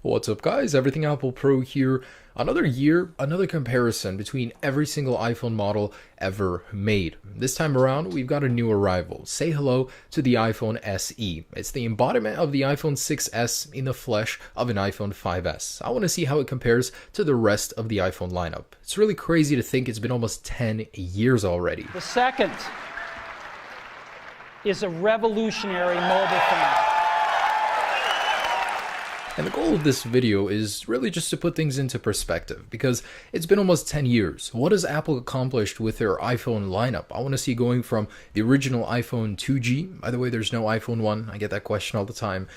What's up guys, Everything Apple Pro here. Another year, another comparison between every single iPhone model ever made. This time around, we've got a new arrival. Say hello to the iPhone SE. It's the embodiment of the iPhone 6s in the flesh of an iPhone 5s. I want to see how it compares to the rest of the iPhone lineup. It's really crazy to think it's been almost 10 years already. The second is a revolutionary mobile phone. And the goal of this video is really just to put things into perspective, because it's been almost 10 years. What has Apple accomplished with their iPhone lineup? I want to see going from the original iPhone 2G, by the way, there's no iPhone 1, I get that question all the time,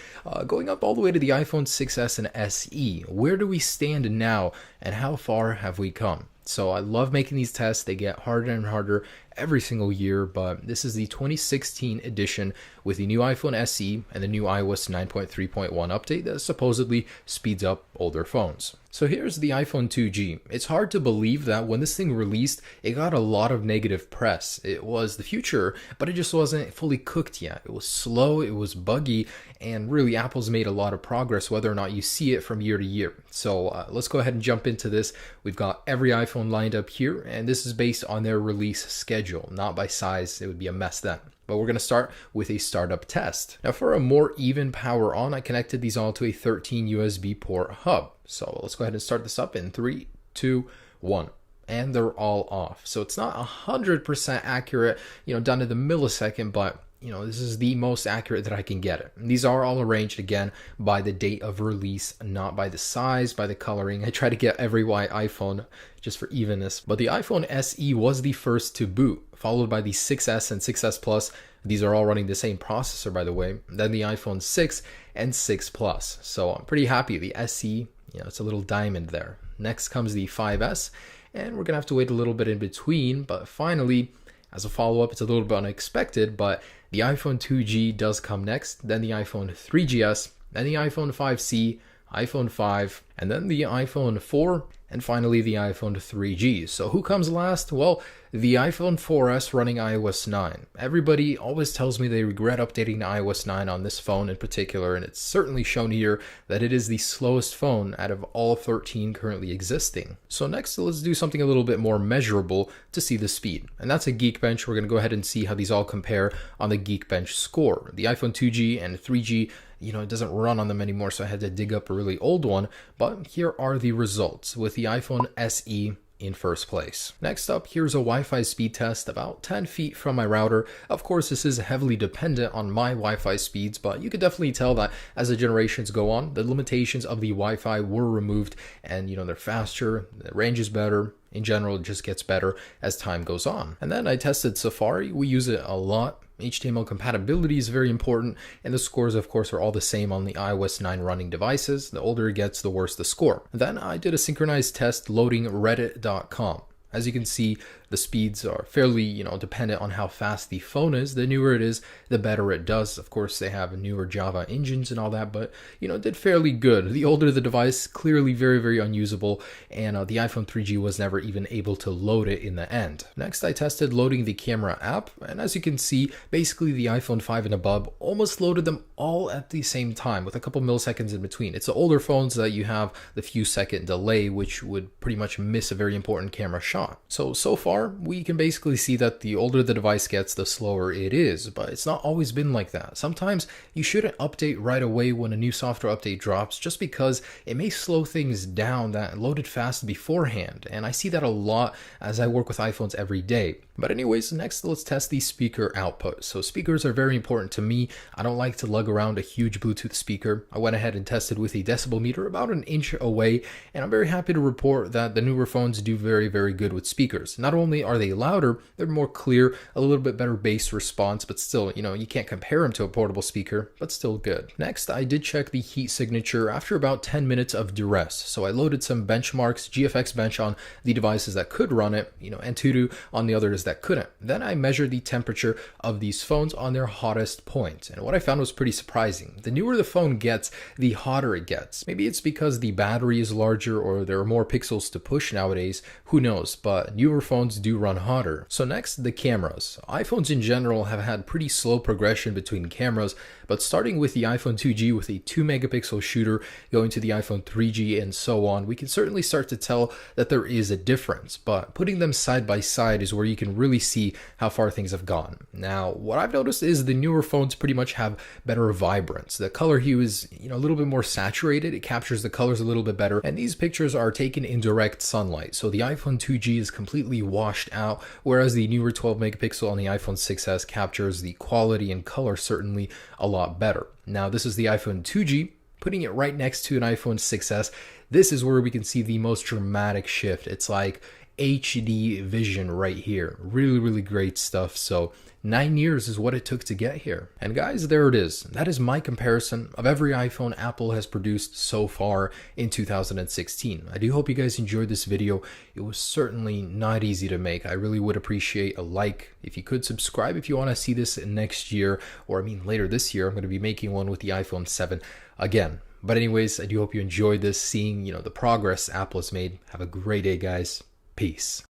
going up all the way to the iPhone 6s and SE. Where do we stand now, and how far have we come? So I love making these tests. They get harder and harder every single year, but this is the 2016 edition with the new iPhone SE and the new iOS 9.3.1 update that supposedly speeds up older phones. So here's the iPhone 2G. It's hard to believe that when this thing released, it got a lot of negative press. It was the future, but it just wasn't fully cooked yet. It was slow, it was buggy, and really Apple's made a lot of progress whether or not you see it from year to year. So let's go ahead and jump into this. We've got every iPhone lined up here, and this is based on their release schedule, not by size. It would be a mess then. But we're going to start with a startup test. Now for a more even power on, I connected these all to a 13 USB port hub. So let's go ahead and start this up in 3, 2, 1. And they're all off. So it's not 100% accurate, down to the millisecond, but this is the most accurate that I can get it. And these are all arranged again by the date of release, not by the size, by the coloring. I try to get every white iPhone just for evenness. But the iPhone SE was the first to boot, followed by the 6S and 6S Plus. These are all running the same processor, by the way. Then the iPhone 6 and 6 Plus. So I'm pretty happy. The SE, it's a little diamond there. Next comes the 5S, and we're gonna have to wait a little bit in between. But finally, as a follow-up, it's a little bit unexpected, but the iPhone 2G does come next, then the iPhone 3GS, then the iPhone 5C, iPhone 5, and then the iPhone 4, and finally the iPhone 3G. So who comes last? Well, the iPhone 4S running iOS 9. Everybody always tells me they regret updating to iOS 9 on this phone in particular, and it's certainly shown here that it is the slowest phone out of all 13 currently existing. So next, let's do something a little bit more measurable to see the speed, and that's a Geekbench. We're going to go ahead and see how these all compare on the Geekbench score. The iPhone 2G and 3G, it doesn't run on them anymore, so I had to dig up a really old one, but here are the results with the iPhone SE in first place. Next up, here's a Wi-Fi speed test about 10 feet from my router. Of course, this is heavily dependent on my Wi-Fi speeds, but you could definitely tell that as the generations go on, the limitations of the Wi-Fi were removed, and they're faster, the range is better. In general, it just gets better as time goes on. And then I tested Safari. We use it a lot. HTML compatibility is very important, and the scores, of course, are all the same on the iOS 9 running devices. The older it gets, the worse the score. Then I did a synchronized test loading reddit.com. As you can see, the speeds are fairly, dependent on how fast the phone is. The newer it is, the better it does. Of course, they have newer Java engines and all that, but, it did fairly good. The older the device, clearly very, very unusable, and the iPhone 3G was never even able to load it in the end. Next, I tested loading the camera app, and as you can see, basically the iPhone 5 and above almost loaded them all at the same time with a couple milliseconds in between. It's the older phones that you have the few second delay, which would pretty much miss a very important camera shot. So far, we can basically see that the older the device gets, the slower it is, but it's not always been like that. Sometimes you shouldn't update right away when a new software update drops, just because it may slow things down that loaded fast beforehand, and I see that a lot as I work with iPhones every day. But anyways, next let's test the speaker output. So speakers are very important to me. I don't like to lug around a huge Bluetooth speaker. I went ahead and tested with a decibel meter about an inch away, and I'm very happy to report that the newer phones do very, very good with speakers. Not only are they louder, they're more clear, a little bit better bass response, but still, you can't compare them to a portable speaker, but still good. Next, I did check the heat signature after about 10 minutes of duress. So I loaded some benchmarks, GFX bench on the devices that could run it, Antutu on the others that couldn't. Then I measured the temperature of these phones on their hottest point, and what I found was pretty surprising. The newer the phone gets, the hotter it gets. Maybe it's because the battery is larger or there are more pixels to push nowadays, who knows, but newer phones iPhones do run hotter. So next, the cameras. iPhones in general have had pretty slow progression between cameras, but starting with the iPhone 2G with a 2 megapixel shooter, going to the iPhone 3G and so on, we can certainly start to tell that there is a difference, but putting them side by side is where you can really see how far things have gone. Now, what I've noticed is the newer phones pretty much have better vibrance. The color hue is, a little bit more saturated. It captures the colors a little bit better, and these pictures are taken in direct sunlight. So the iPhone 2G is completely washed out, whereas the newer 12 megapixel on the iPhone 6s captures the quality and color certainly a lot better. Now, this is the iPhone 2G. Putting it right next to an iPhone 6s, this is where we can see the most dramatic shift. It's like HD vision right here. Really, really great stuff. So 9 years is what it took to get here. And guys, there it is. That is my comparison of every iPhone Apple has produced so far in 2016. I do hope you guys enjoyed this video. It was certainly not easy to make. I really would appreciate a like. If you could subscribe if you want to see this next year, or later this year. I'm going to be making one with the iPhone 7 again. But anyways, I do hope you enjoyed this, seeing the progress Apple has made. Have a great day, guys. Peace.